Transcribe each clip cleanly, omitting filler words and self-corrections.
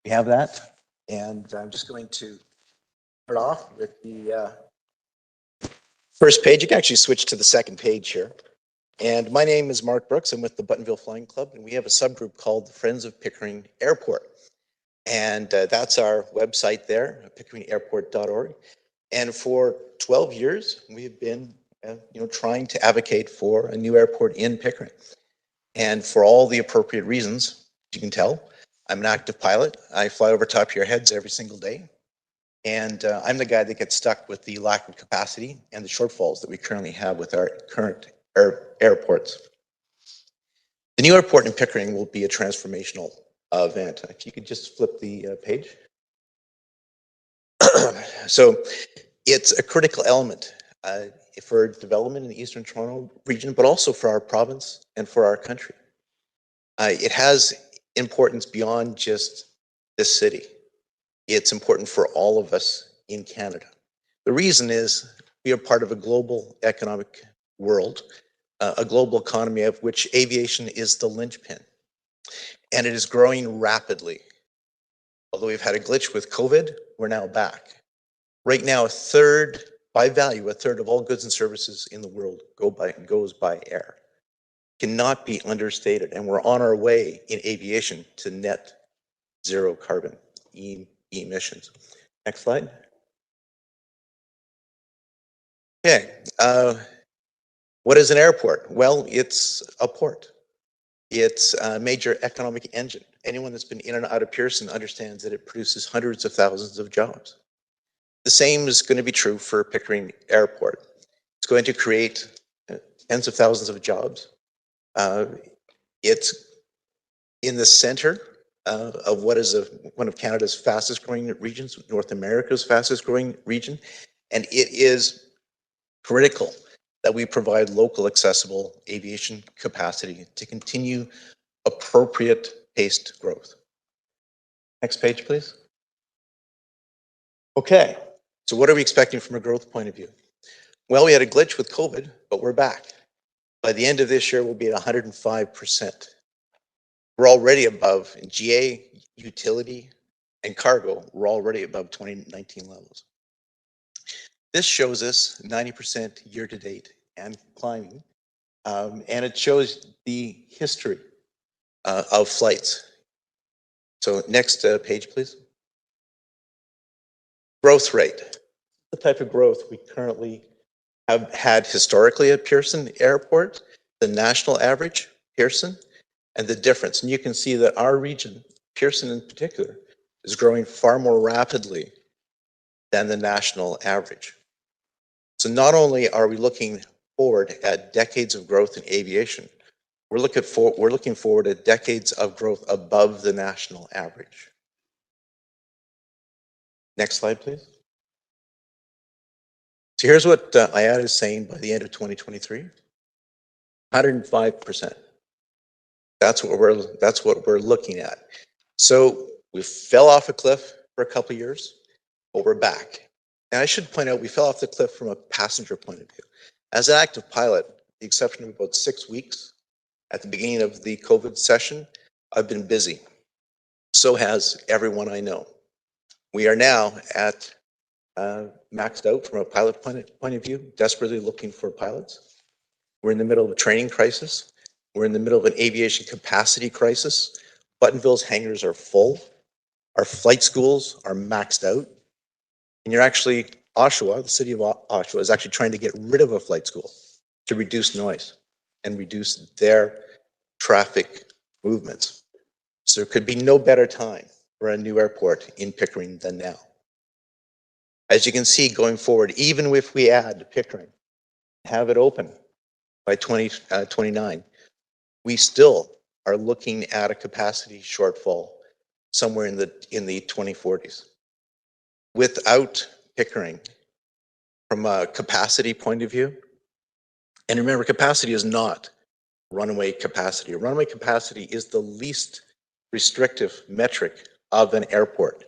We have that. And I'm just going to start off with the first page. You can actually switch to the second page here. And my name is Mark Brooks. I'm with the Buttonville Flying Club, and we have a subgroup called the Friends of Pickering Airport. And that's our website there, pickeringairport.org. And for 12 years, we've been trying to advocate for a new airport in Pickering. And for all the appropriate reasons, you can tell, I'm an active pilot. I fly over top of your heads every single day. And I'm the guy that gets stuck with the lack of capacity and the shortfalls that we currently have with our current airports. The new airport in Pickering will be a transformational event. If you could just flip the page. So it's a critical element for development in the Eastern Toronto region, but also for our province and for our country. It has importance beyond just this city. It's important for all of us in Canada. The reason is we are part of a global economic world, a global economy of which aviation is the linchpin. And it is growing rapidly. Although we've had a glitch with COVID, we're now back. Right now, by value, a third of all goods and services in the world goes by air. Cannot be understated. And we're on our way in aviation to net zero carbon emissions. Next slide. Okay. What is an airport? Well, it's a port. It's a major economic engine. Anyone that's been in and out of Pearson understands that it produces hundreds of thousands of jobs. The same is going to be true for Pickering Airport. It's going to create tens of thousands of jobs. It's in the center of what is one of Canada's fastest growing regions, North America's fastest growing region, and it is critical that we provide local accessible aviation capacity to continue appropriate paced growth. Next page, please. Okay, so what are we expecting from a growth point of view? Well, we had a glitch with COVID, but we're back. By the end of this year, we'll be at 105%. We're already above in GA, utility, and cargo. We're already above 2019 levels. This shows us 90% year to date and climbing. And it shows the history of flights. So next page, please. Growth rate. The type of growth we currently have had historically at Pearson Airport, the national average, Pearson, and the difference. And you can see that our region, Pearson in particular, is growing far more rapidly than the national average. So not only are we looking forward at decades of growth in aviation, we're looking forward at decades of growth above the national average. Next slide, please. So here's what IATA is saying by the end of 2023. 105%. That's what we're looking at. So we fell off a cliff for a couple of years, but we're back. And I should point out, we fell off the cliff from a passenger point of view. As an active pilot, the exception of about 6 weeks at the beginning of the COVID session, I've been busy. So has everyone I know. We are now at maxed out from a pilot point of view, desperately looking for pilots. We're in the middle of a training crisis. We're in the middle of an aviation capacity crisis. Buttonville's hangars are full. Our flight schools are maxed out. And Oshawa, the city of Oshawa, is actually trying to get rid of a flight school to reduce noise and reduce their traffic movements. So there could be no better time for a new airport in Pickering than now. As you can see, going forward, even if we add Pickering, have it open by 2029, we still are looking at a capacity shortfall somewhere in the 2040s. Without Pickering, from a capacity point of view, and remember, capacity is not runway capacity. Runway capacity is the least restrictive metric of an airport.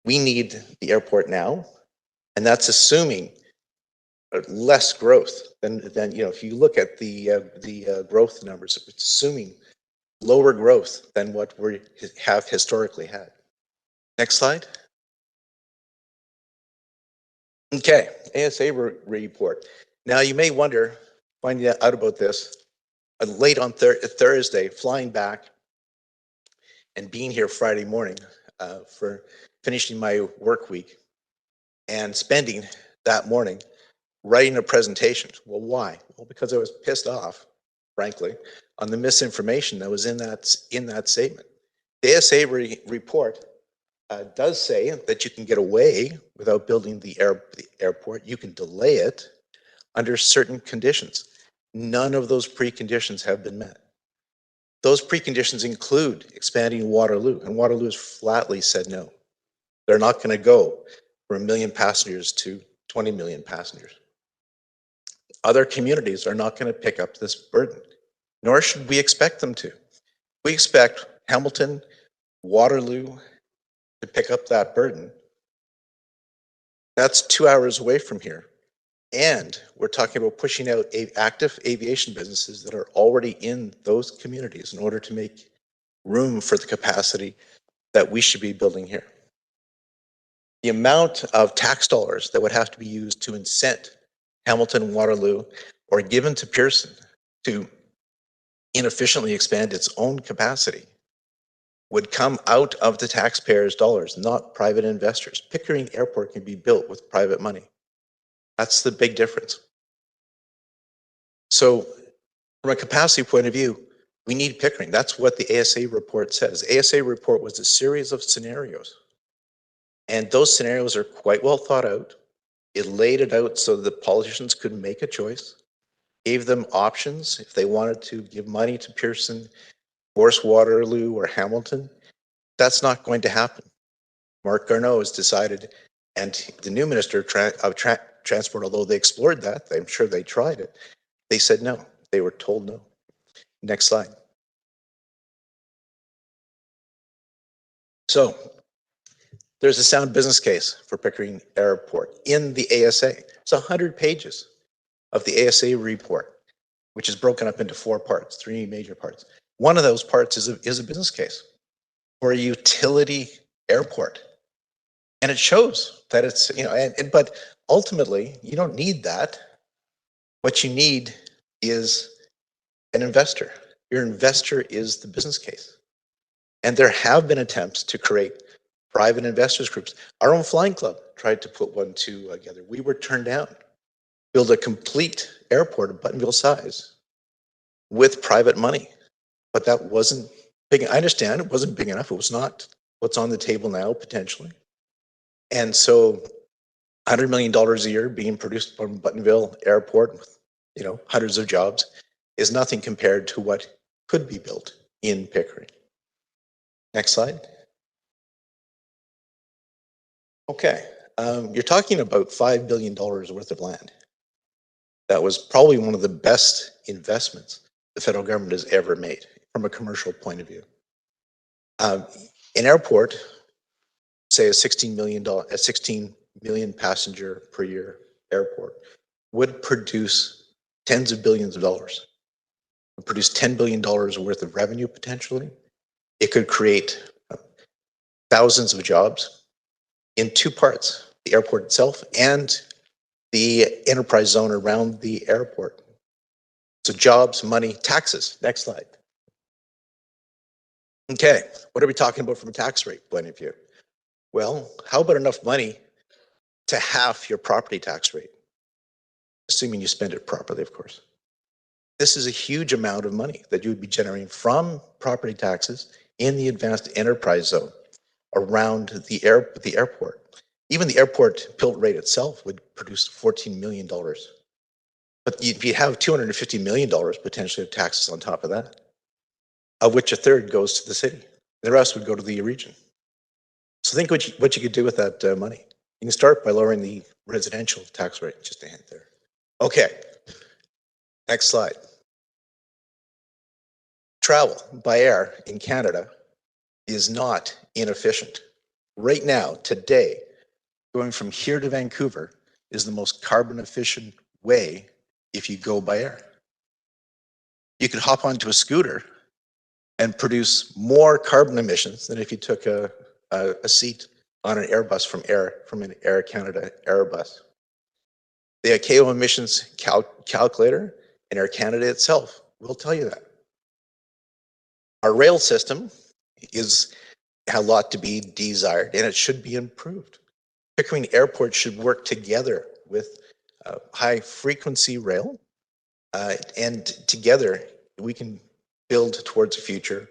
We need the airport now, and that's assuming less growth than if you look at the growth numbers, it's assuming lower growth than what we have historically had. Next slide. Okay, ASA report. Now you may wonder, finding out about this late on Thursday, flying back and being here Friday morning for finishing my work week and spending that morning writing a presentation. Well, why? Well, because I was pissed off, frankly, on the misinformation that was in that statement. The ASA report does say that you can get away without building the airport. You can delay it under certain conditions. None of those preconditions have been met. Those preconditions include expanding Waterloo, and Waterloo has flatly said no. They're not going to go from 1 million passengers to 20 million passengers. Other communities are not going to pick up this burden, nor should we expect them to. We expect Hamilton, Waterloo to pick up that burden. That's 2 hours away from here. And we're talking about pushing out active aviation businesses that are already in those communities in order to make room for the capacity that we should be building here. The amount of tax dollars that would have to be used to incent Hamilton, Waterloo, or given to Pearson to inefficiently expand its own capacity would come out of the taxpayers' dollars, not private investors. Pickering Airport can be built with private money. That's the big difference. So from a capacity point of view, we need Pickering. That's what the ASA report says. The ASA report was a series of scenarios. And those scenarios are quite well thought out. It laid it out so that politicians could make a choice, gave them options if they wanted to give money to Pearson, force Waterloo or Hamilton. That's not going to happen. Mark Garneau has decided, and the new Minister of Transport, although they explored that, I'm sure they tried it, they said no. They were told no. Next slide. So there's a sound business case for Pickering Airport in the ASA. It's 100 pages of the ASA report, which is broken up into 4 parts, 3 major parts. One of those parts is a business case for a utility airport. And it shows that it's, but ultimately, you don't need that. What you need is an investor. Your investor is the business case. And there have been attempts to create private investors groups. Our own flying club tried to put one together. We were turned down. Build a complete airport of Buttonville size with private money. But that wasn't big. I understand it wasn't big enough. It was not what's on the table now, potentially. And so $100 million a year being produced from Buttonville Airport with, hundreds of jobs is nothing compared to what could be built in Pickering. Next slide. Okay, you're talking about $5 billion worth of land. That was probably one of the best investments the federal government has ever made from a commercial point of view. An airport, say a $16 million passenger per year airport, would produce tens of billions of dollars. It would produce $10 billion worth of revenue potentially. It could create thousands of jobs in 2 parts, the airport itself and the enterprise zone around the airport. So jobs, money, taxes. Next slide. Okay, what are we talking about from a tax rate point of view? Well, how about enough money to half your property tax rate? Assuming you spend it properly, of course. This is a huge amount of money that you would be generating from property taxes in the advanced enterprise zone around the airport. Even the airport built rate itself would produce $14 million. But if you have $250 million potentially of taxes on top of that, of which a third goes to the city, the rest would go to the region. So think what you could do with that money. You can start by lowering the residential tax rate, just a hint there. Okay, next slide. Travel by air in Canada is not inefficient. Right now, today, going from here to Vancouver is the most carbon efficient way if you go by air. You could hop onto a scooter and produce more carbon emissions than if you took a seat on an Airbus from an Air Canada Airbus. The ICAO emissions calculator in Air Canada itself will tell you that. Our rail system is a lot to be desired, and it should be improved. Pickering Airport should work together with high frequency rail, and together we can build towards a future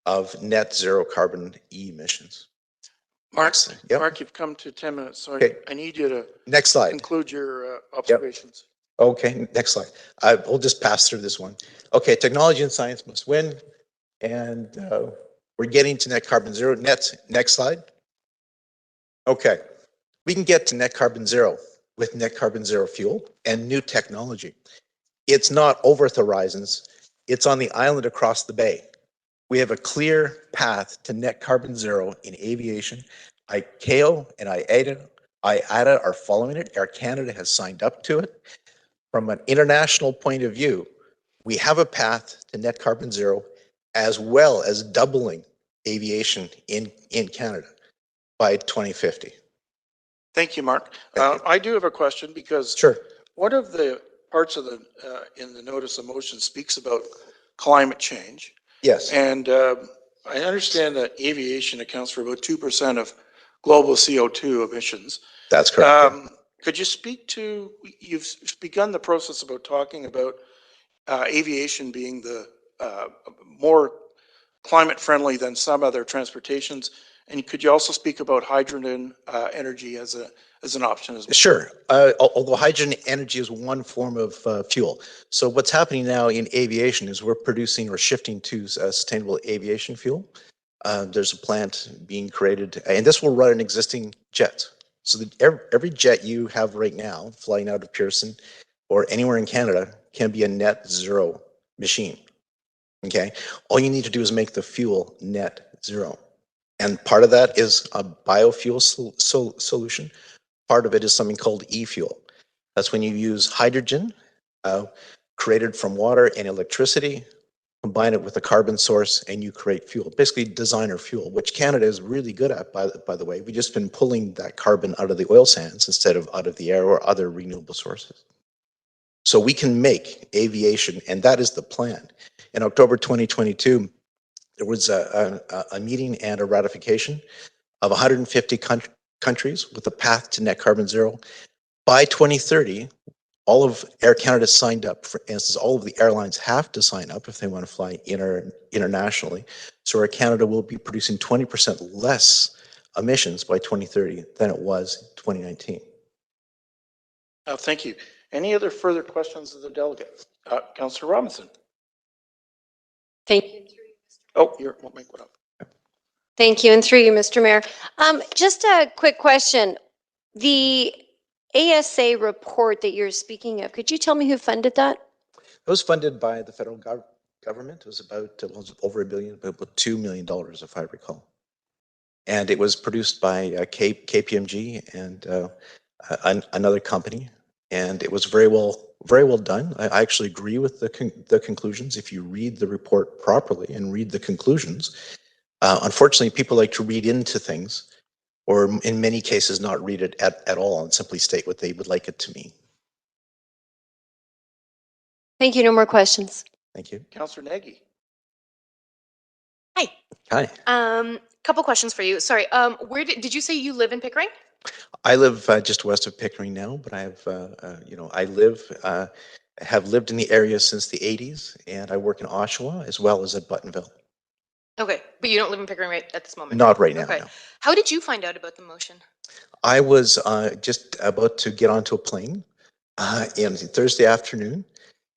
of net zero carbon emissions. Mark, Yep. Mark, you've come to 10 minutes, so Okay. I need you to Next slide. conclude your observations. Yep. Okay, next slide. We'll just pass through this one. Okay, technology and science must win, and we're getting to net carbon zero. Next slide. Okay, we can get to net carbon zero with net carbon zero fuel and new technology. It's not over the horizons, it's on the island across the bay. We have a clear path to net carbon zero in aviation. ICAO and IATA are following it. Air Canada has signed up to it. From an international point of view, we have a path to net carbon zero, as well as doubling aviation in Canada by 2050. Thank you, Mark. I do have a question because Sure. one of the parts of the in the notice of motion speaks about climate change. Yes. And I understand that aviation accounts for about 2% of global CO2 emissions. That's correct. Yeah. Could you speak to, you've begun the process about talking about aviation being the more climate friendly than some other transportations. And could you also speak about hydrogen energy as an option as well? Sure. Although hydrogen energy is one form of fuel. So what's happening now in aviation is we're producing or shifting to sustainable aviation fuel. There's a plant being created, and this will run an existing jet. So that every jet you have right now flying out of Pearson or anywhere in Canada can be a net zero machine. Okay. All you need to do is make the fuel net zero. And part of that is a biofuel solution. Part of it is something called e-fuel. That's when you use hydrogen created from water and electricity, combine it with a carbon source, and you create fuel, basically designer fuel, which Canada is really good at, by the way. We've just been pulling that carbon out of the oil sands instead of out of the air or other renewable sources. So we can make aviation, and that is the plan. In October 2022, there was a meeting and a ratification of 150 countries with a path to net carbon zero. By 2030, all of Air Canada signed up. For instance, all of the airlines have to sign up if they want to fly internationally. So Air Canada will be producing 20% less emissions by 2030 than it was in 2019. Thank you. Any other further questions of the delegate? Councillor Robinson. Thank you. Oh, you're, we'll make one up. Thank you, and through you, Mr. Mayor. Just a quick question. The ASA report that you're speaking of, could you tell me who funded that? It was funded by the federal government. It was about over $1 billion, about $2 million, if I recall. And it was produced by KPMG and another company. And it was very well done. I actually agree with the conclusions. If you read the report properly and read the conclusions, unfortunately, people like to read into things, or in many cases, not read it at all and simply state what they would like it to mean. Thank you. No more questions. Thank you. Councillor Nagy. Hi. Hi. Couple questions for you. Sorry. Where did you say you live in Pickering? I live just west of Pickering now, but I have, have lived in the area since the 80s, and I work in Oshawa as well as at Buttonville. Okay, but you don't live in Pickering right at this moment? Not right now, Okay. no. How did you find out about the motion? I was just about to get onto a plane on Thursday afternoon,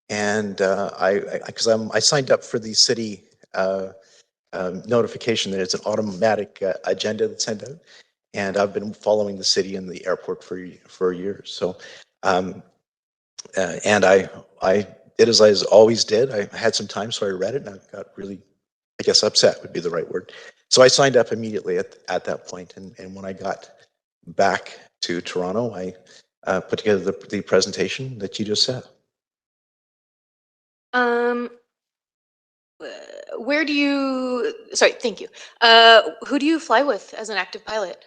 and I signed up for the city notification that it's an automatic agenda that's sent out, and I've been following the city and the airport for years. So, and I did as I always did. I had some time, so I read it, and I got really, I guess, upset would be the right word. So I signed up immediately at that point, and when I got back to Toronto, I put together the presentation that you just said. Where do you, sorry, thank you. Who do you fly with as an active pilot?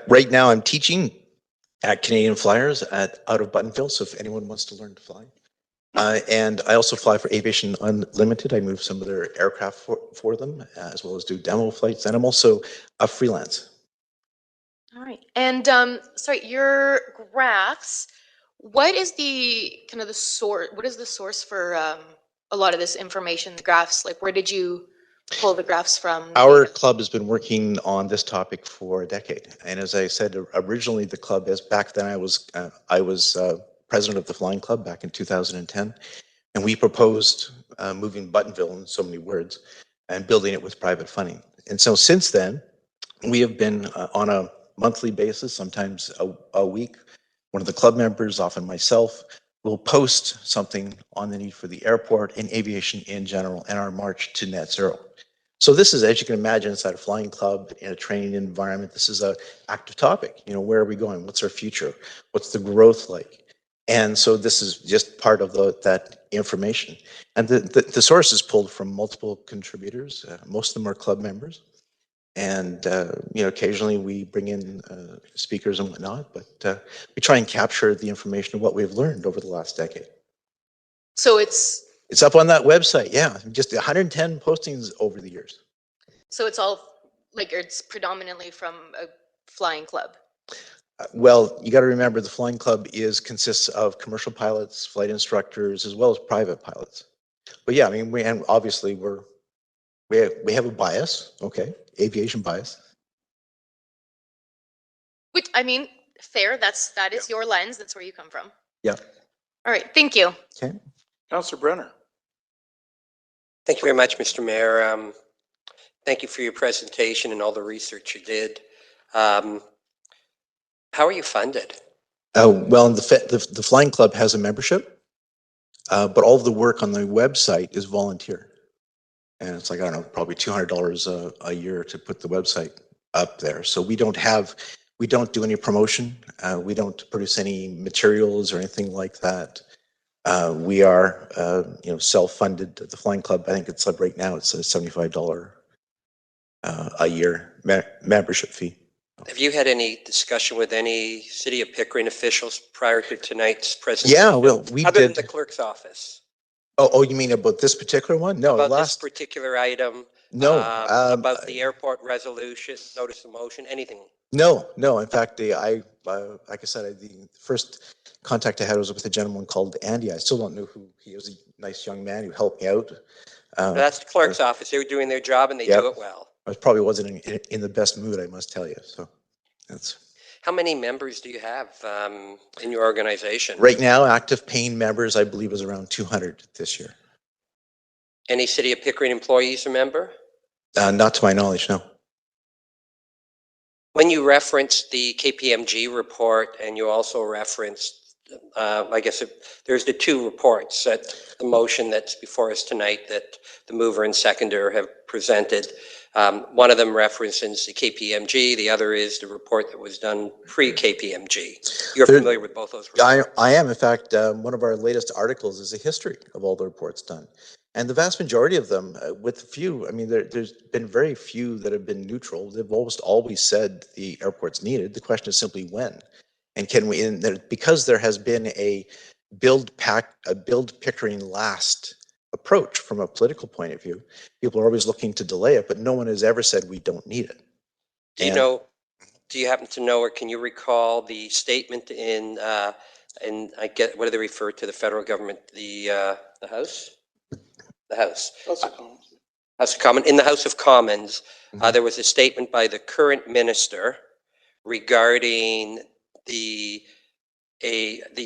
Right now I'm teaching at Canadian Flyers out of Buttonville, so if anyone wants to learn to fly. And I also fly for Aviation Unlimited. I move some of their aircraft for them, as well as do demo flights. And I'm also a freelance. All right. And sorry, your graphs, what is the kind of the source, what is the source for a lot of this information, the graphs? Like, where did you pull the graphs from? Our club has been working on this topic for a decade. And as I said, originally the club, as back then I was president of the Flying Club back in 2010. And we proposed moving Buttonville in so many words and building it with private funding. And so since then, we have been on a monthly basis, sometimes a week. One of the club members, often myself, will post something on the need for the airport and aviation in general and our march to net zero. So this is, as you can imagine, inside a flying club, in a training environment, this is an active topic. You know, where are we going? What's our future? What's the growth like? And so this is just part of that information. And the source is pulled from multiple contributors. Most of them are club members. And, you know, occasionally we bring in speakers and whatnot, but we try and capture the information of what we've learned over the last decade. So it's up on that website, yeah. Just 110 postings over the years. So it's all, like, it's predominantly from a flying club? Well, you got to remember the flying club consists of commercial pilots, flight instructors, as well as private pilots. But yeah, I mean, and obviously we have a bias, okay, aviation bias. Which, I mean, fair, that is your lens, that's where you come from. Yeah. All right, thank you. Okay. Councillor Brenner. Thank you very much, Mr. Mayor. Thank you for your presentation and all the research you did. How are you funded? Well, the Flying Club has a membership, but all of the work on the website is volunteer. And it's like, I don't know, probably $200 a year to put the website up there. So we don't do any promotion. We don't produce any materials or anything like that. We are, you know, self-funded. The Flying Club, I think it's like right now, it's a $75 a year membership fee. Have you had any discussion with any City of Pickering officials prior to tonight's presentation? Yeah, well, we Other did. than the clerk's office? Oh, you mean about this particular one? No, about this particular item? No. About the airport resolution, notice of motion, anything? No. In fact, like I said, the first contact I had was with a gentleman called Andy. I still don't know who he was. A nice young man who helped me out. That's the clerk's office. They were doing their job and they do it well. I probably wasn't in the best mood, I must tell you. So that's. How many members do you have in your organization? Right now, active paying members, I believe, is around 200 this year. Any City of Pickering employees a member? Not to my knowledge, no. When you referenced the KPMG report and you also referenced, I guess there's the two reports that the motion that's before us tonight that the mover and seconder have presented. One of them references the KPMG, the other is the report that was done pre-KPMG. You're familiar with both those reports? I am. In fact, one of our latest articles is a history of all the reports done. And the vast majority of them, with a few, I mean, there's been very few that have been neutral. They've almost always said the airport's needed. The question is simply when. And can we, because there has been a build Pickering last approach from a political point of view, people are always looking to delay it, but no one has ever said we don't need it. Do you happen to know, or can you recall the statement in what do they refer to the federal government, the House? The House. House of Commons. In the House of Commons, there was a statement by the current minister regarding the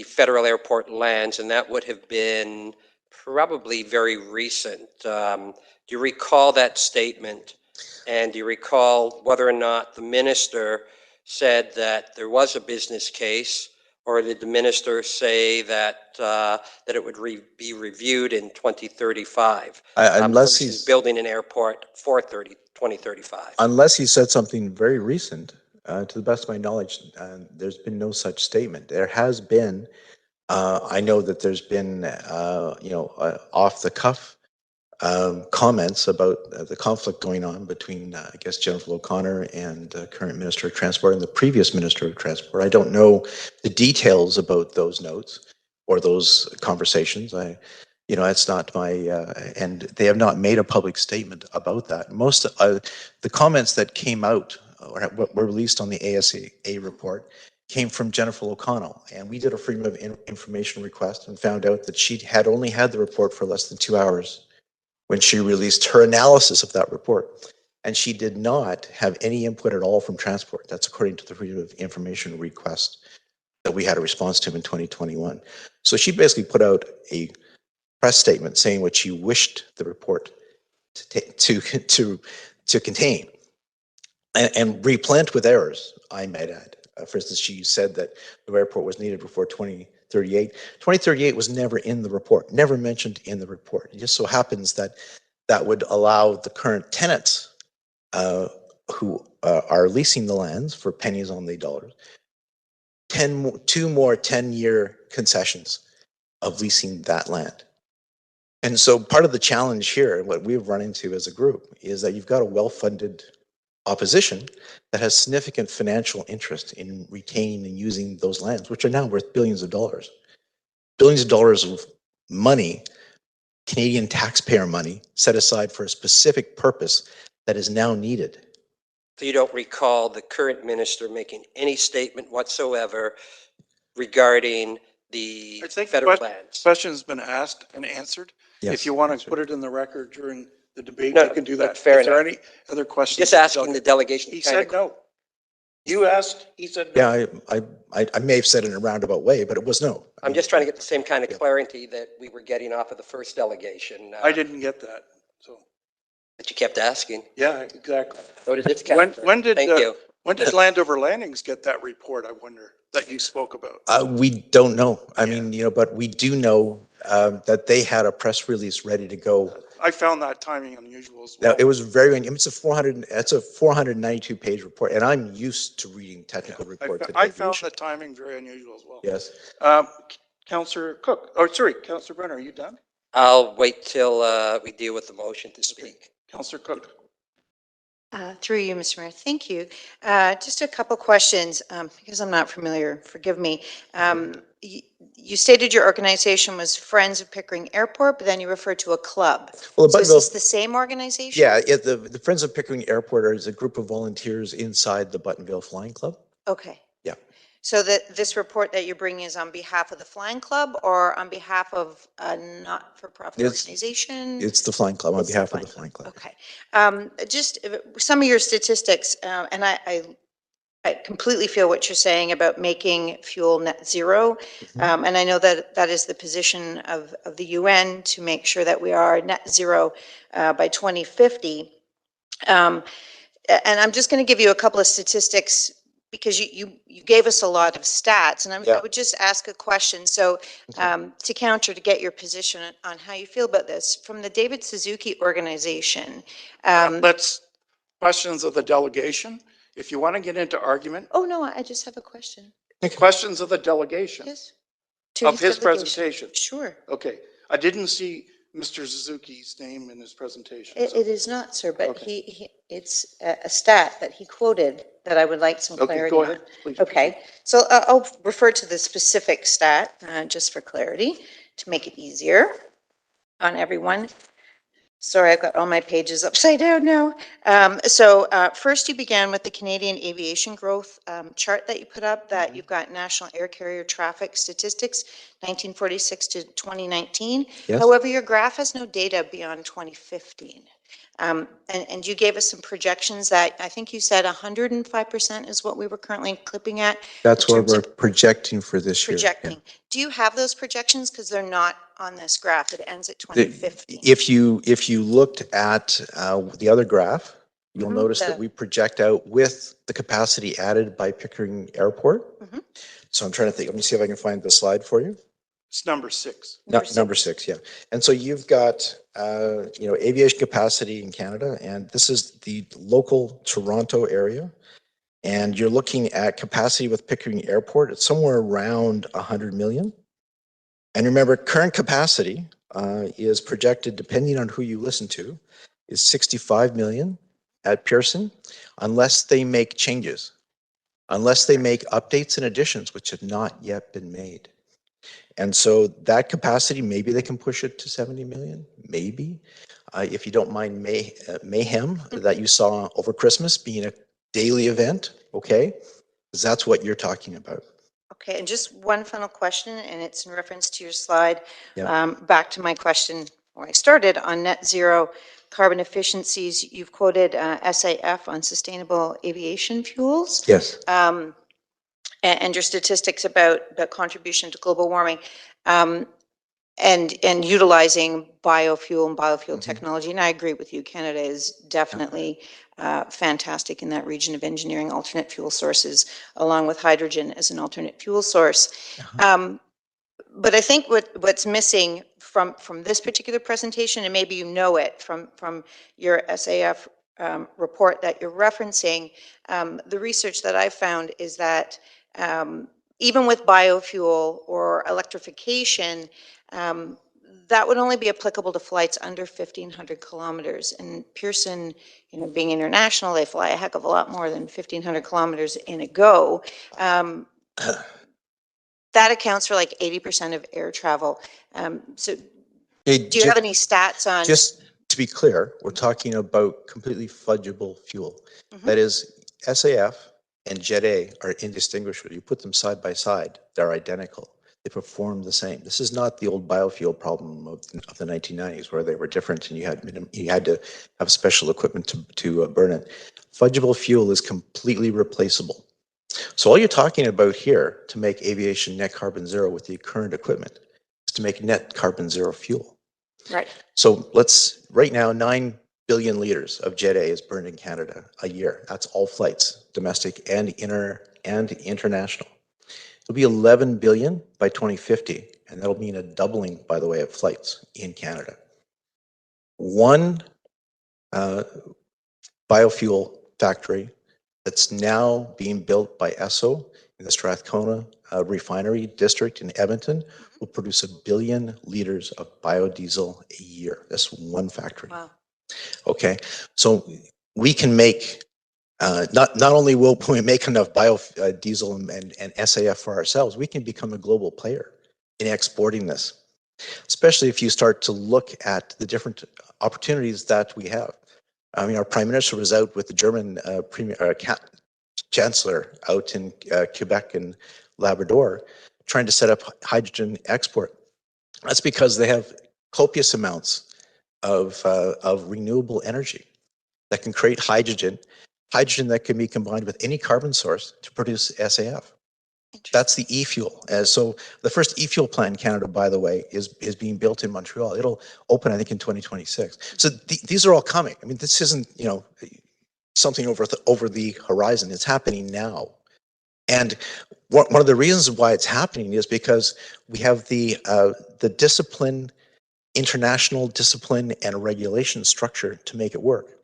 federal airport lands, and that would have been probably very recent. Do you recall that statement? And do you recall whether or not the minister said that there was a business case, or did the minister say that that it would be reviewed in 2035? Unless he's building an airport for 2035. Unless he said something very recent, to the best of my knowledge, there's been no such statement. There has been, I know that there's been, off the cuff comments about the conflict going on between, I guess, Jennifer O'Connor and current Minister of Transport and the previous Minister of Transport. I don't know the details about those notes or those conversations. It's not my, and they have not made a public statement about that. Most the comments that came out or were released on the ASA report came from Jennifer O'Connell, and we did a Freedom of Information request and found out that she had only had the report for less than 2 hours when she released her analysis of that report. And she did not have any input at all from transport. That's according to the Freedom of Information request that we had a response to in 2021. So she basically put out a press statement saying what she wished the report to contain, and replete with errors, I might add. For instance, she said that the airport was needed before 2038. 2038 was never in the report, never mentioned in the report. It just so happens that that would allow the current tenants who are leasing the lands for pennies on the dollars, 2 more 10-year concessions of leasing that land. And so part of the challenge here, and what we've run into as a group, is that you've got a well-funded opposition that has significant financial interest in retaining and using those lands, which are now worth billions of dollars. Billions of dollars of money, Canadian taxpayer money, set aside for a specific purpose that is now needed. So you don't recall the current minister making any statement whatsoever regarding the I think federal plans? question's been asked and answered. Yes, If you want that's to put it in the record during the debate, No, you can do but that. fair Is there enough. any other questions? Just of the asking the delegate? delegation. He said no. You asked, he said no. Yeah, I may have said it in a roundabout way, but it was no. I'm just trying to get the same kind of clarity that we were getting off of the first delegation. I didn't get that, so, That you kept asking. yeah, exactly. So did its When counselor. Thank you. Landover Landings get that report, I wonder, that you spoke about? We don't know. I Yeah. mean, but we do know that they had a press release ready to go. I found that timing unusual as Now, well. it was very, it's a 492 page report, and I'm used to reading technical reports. I found the timing very unusual as well. Yes. Councillor Cook, or sorry, Councillor Brenner, are you done? I'll wait till we deal with the motion to speak. Councillor Cook. Through you, Mr. Mayor. Thank you. Just a couple questions, because I'm not familiar, forgive me. You stated your organization was Friends of Pickering Airport, but then you referred to a club. Well, So is this the same organization? Yeah, the Friends of Pickering Airport is a group of volunteers inside the Buttonville Flying Club. Okay. Yeah. So this report that you're bringing is on behalf of the Flying Club or on behalf of a not-for-profit organization? It's the Flying Club, on It's the behalf of the Flying Flying Club. Okay. Just some of your statistics, and I completely feel what you're saying about making fuel net zero. And I know that that is the position of the UN to make sure that we are net zero by 2050. And I'm just going to give you a couple of statistics because you gave us a lot of stats, and I would just ask a question. So to counter, to get your position on how you feel about this, from the David Suzuki organization. Let's, questions of the delegation. If you want to get into argument, Oh, no, I just have a question. questions of the delegation Yes. of his delegation. presentation. Sure. Okay, I didn't see Mr. Suzuki's name in his presentation. so- It is not, sir, but Okay. it's a stat that he quoted that I would like some Okay, clarity go on. ahead, please. Okay, so I'll refer to the specific stat, just for clarity, to make it easier on everyone. Sorry, I've got all my pages upside down now. So first you began with the Canadian aviation growth chart that you put up, that you've got national air carrier traffic statistics, 1946 to 2019. Yes. However, your graph has no data beyond 2015. And you gave us some projections that I think you said 105% is what we were currently clipping at. That's in what terms we're of projecting for this year. yeah. projecting. Do you have those projections? Because they're not on this graph. It ends at 2050. If you looked at the other graph, you'll Mhm. notice that we project out with the capacity added by Pickering Airport. Mhm. So I'm trying to think, let me see if I can find the slide for you. It's number 6. Number six, yeah. And so you've got, aviation capacity in Canada, and this is the local Toronto area. And you're looking at capacity with Pickering Airport, it's somewhere around 100 million. And remember, current capacity is projected, depending on who you listen to, is 65 million at Pearson, unless they make changes, unless they make updates and additions, which have not yet been made. And so that capacity, maybe they can push it to 70 million, maybe. If you don't mind mayhem that you saw over Christmas being a daily event, okay? Because that's what you're talking about. Okay, and just one final question, and it's in reference to your slide. Yeah. Back to my question when I started on net zero carbon efficiencies. You've quoted SAF on sustainable aviation fuels. Yes. And your statistics about the contribution to global warming. And utilizing biofuel and biofuel technology. And I agree with you, Canada is definitely fantastic in that region of engineering alternate fuel sources, along with hydrogen as an alternate fuel source. But I think what's missing from this particular presentation, and maybe you know it from your SAF report that you're referencing, the research that I found is that even with biofuel or electrification, that would only be applicable to flights under 1,500 kilometers. And Pearson, being international, they fly a heck of a lot more than 1,500 kilometers in a go. That accounts for like 80% of air travel. So Hey, do you have any stats on? just to be clear, we're talking about completely fudgeable fuel. That is, SAF and Jet A are indistinguishable. You put them side by side, they're identical. They perform the same. This is not the old biofuel problem of the 1990s where they were different and you had to have special equipment to burn it. Fudgeable fuel is completely replaceable. So all you're talking about here to make aviation net carbon zero with the current equipment is to make net carbon zero fuel. Right. So right now, 9 billion liters of Jet A is burned in Canada a year. That's all flights, domestic and international. It'll be 11 billion by 2050, and that'll mean a doubling, by the way, of flights in Canada. One biofuel factory that's now being built by Esso in the Strathcona refinery district in Edmonton will produce 1 billion liters of biodiesel a year. That's one factory. Wow. Okay, so we can make, not only will we make enough biodiesel and SAF for ourselves, we can become a global player in exporting this, especially if you start to look at the different opportunities that we have. I mean, our prime minister was out with the German chancellor out in Quebec and Labrador trying to set up hydrogen export. That's because they have copious amounts of renewable energy that can create hydrogen that can be combined with any carbon source to produce SAF. That's the e-fuel. So the first e-fuel plant in Canada, by the way, is being built in Montreal. It'll open, I think, in 2026. So these are all coming. I mean, this isn't, something over the horizon. It's happening now. And one of the reasons why it's happening is because we have the discipline, international discipline and regulation structure to make it work.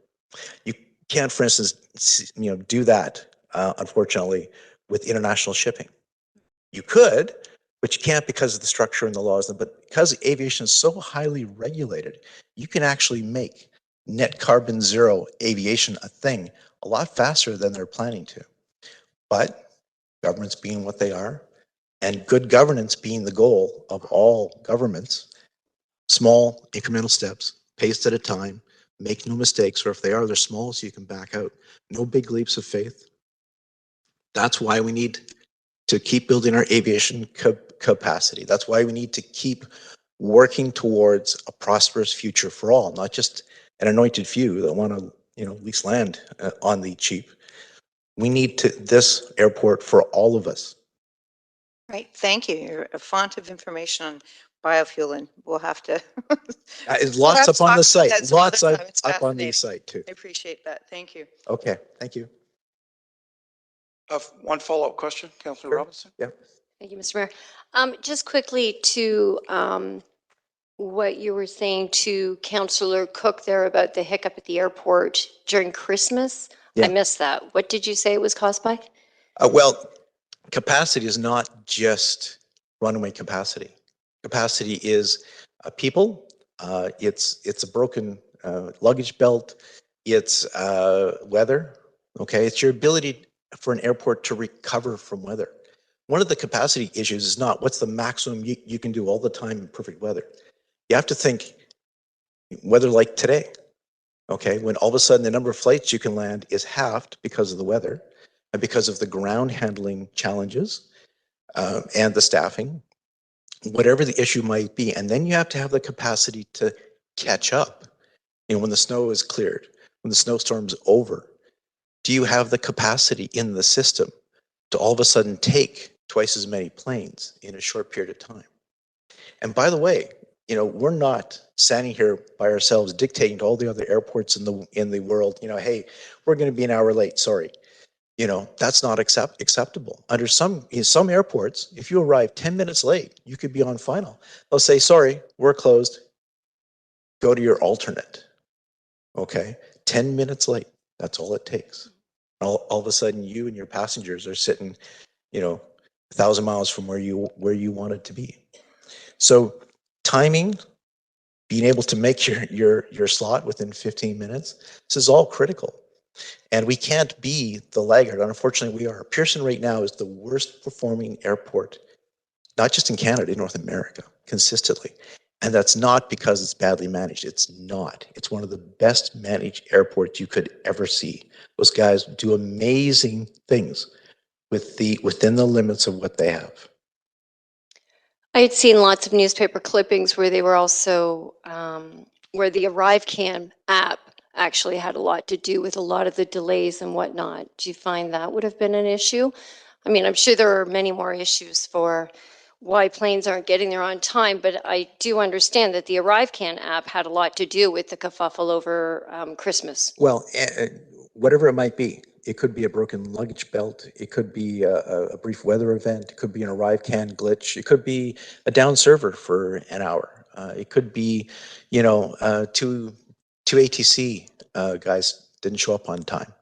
You can't, for instance, do that, unfortunately, with international shipping. You could, but you can't because of the structure and the laws. But because aviation is so highly regulated, you can actually make net carbon zero aviation a thing a lot faster than they're planning to. But governments being what they are, and good governance being the goal of all governments, small incremental steps, paced at a time, make no mistakes, or if they are, they're small so you can back out. No big leaps of faith. That's why we need to keep building our aviation capacity. That's why we need to keep working towards a prosperous future for all, not just an anointed few that want to, lease land on the cheap. We need this airport for all of us. Right. Thank you. You're a font of information on biofuel, and we'll have to. Lots up on the site. Lots up on the fascinating. site too. I appreciate that. Thank you. Okay, thank you. One follow-up question, Councillor Robinson? Thank you, Mr. Mayor. Just quickly to what you were saying to Councillor Cook there about the hiccup at the airport during Christmas. Yeah. I missed that. What did you say it was caused by? Well, capacity is not just runway capacity. Capacity is people, it's a broken luggage belt, it's weather, okay? It's your ability for an airport to recover from weather. One of the capacity issues is not what's the maximum you can do all the time in perfect weather. You have to think weather like today, okay? When all of a sudden the number of flights you can land is halved because of the weather and because of the ground handling challenges and the staffing, whatever the issue might be. And then you have to have the capacity to catch up. You know, when the snow is cleared, when the snowstorm's over, do you have the capacity in the system to all of a sudden take twice as many planes in a short period of time? And by the way, you know, we're not standing here by ourselves dictating to all the other airports in the world, you know, hey, we're going to be an hour late, sorry. You know, that's not acceptable. Under in some airports, if you arrive 10 minutes late, you could be on final. They'll say, sorry, we're closed. Go to your alternate. Okay? 10 minutes late. That's all it takes. All of a sudden, you and your passengers are sitting, you know, 1,000 miles from where you wanted to be. So timing, being able to make your slot within 15 minutes, this is all critical. And we can't be the laggard. Unfortunately, we are. Pearson right now is the worst performing airport, not just in Canada, in North America, consistently. And that's not because it's badly managed. It's not. It's one of the best managed airports you could ever see. Those guys do amazing things within the limits of what they have. I had seen lots of newspaper clippings where they were also, where the ArriveCan app actually had a lot to do with a lot of the delays and whatnot. Do you find that would have been an issue? I mean, I'm sure there are many more issues for why planes aren't getting there on time, but I do understand that the ArriveCan app had a lot to do with the kerfuffle over Christmas. Well, whatever it might be, it could be a broken luggage belt. It could be a brief weather event. It could be an ArriveCan glitch. It could be a down server for an hour. It could be, you know, two ATC guys didn't show up on time.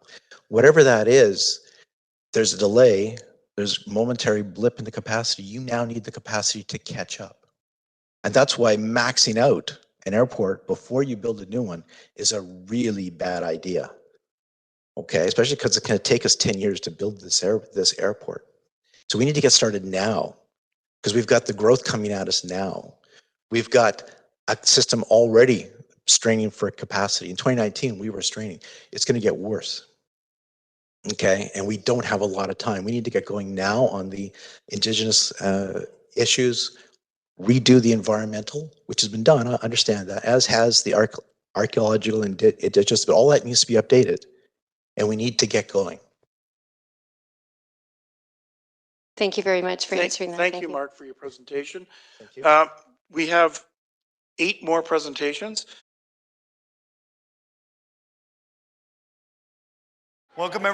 Whatever that is, there's a delay. There's momentary blip in the capacity. You now need the capacity to catch up. And that's why maxing out an airport before you build a new one is a really bad idea. Okay, especially because it's going to take us 10 years to build this airport. So we need to get started now because we've got the growth coming at us now. We've got a system already straining for capacity. In 2019, we were straining. It's going to get worse. Okay, and we don't have a lot of time. We need to get going now on the Indigenous issues, redo the environmental, which has been done, I understand that, as has the archaeological and Indigenous, but all that needs to be updated, and we need to get going. Thank you very much for answering that. Thank you, Mark, for your presentation. Thank you. We have 8 more presentations. Welcome, everybody.